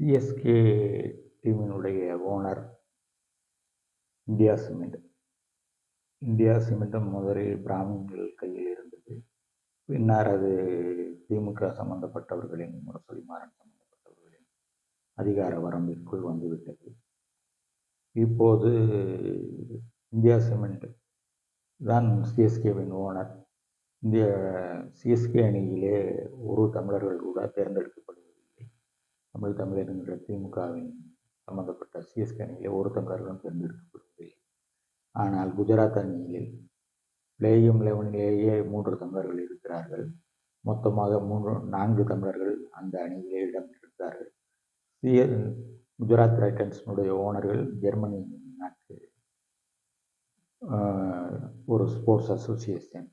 CSK டீமினுடைய owner India Cement. India சிமெண்ட்டும் முதலில் பிராமின்கள் கையில் இருந்தது. பின்னர் அது திமுக சம்பந்தப்பட்டவர்களின், முரசொலி மாறன் சம்பந்தப்பட்டவர்களின் அதிகார வரம்பிற்குள் வந்துவிட்டது. இப்போது இந்தியா சிமெண்ட் தான் சிஎஸ்கேவின் ஓனர். இந்த சிஎஸ்கே அணியிலே ஒரு தமிழர்கள் கூட தேர்ந்தெடுக்கப்படுவதில்லை. தமிழ் என்கின்ற திமுகவின் சம்பந்தப்பட்ட சிஎஸ்கே அணியிலே ஒரு தமிழர்களும் தேர்ந்தெடுக்கப்படுவதில்லை. ஆனால் குஜராத் அணியில் பிளேயிங் 11லேயே 3 தமிழர்கள் இருக்கிறார்கள். மொத்தமாக 4 தமிழர்கள் அந்த அணியிலே இடம் பெற்றிருக்கிறார்கள். குஜராத் டைட்டன்ஸினுடைய ஓனர்கள் ஜெர்மனி நாட்டு ஒரு ஸ்போர்ட்ஸ் அசோசியேஷன்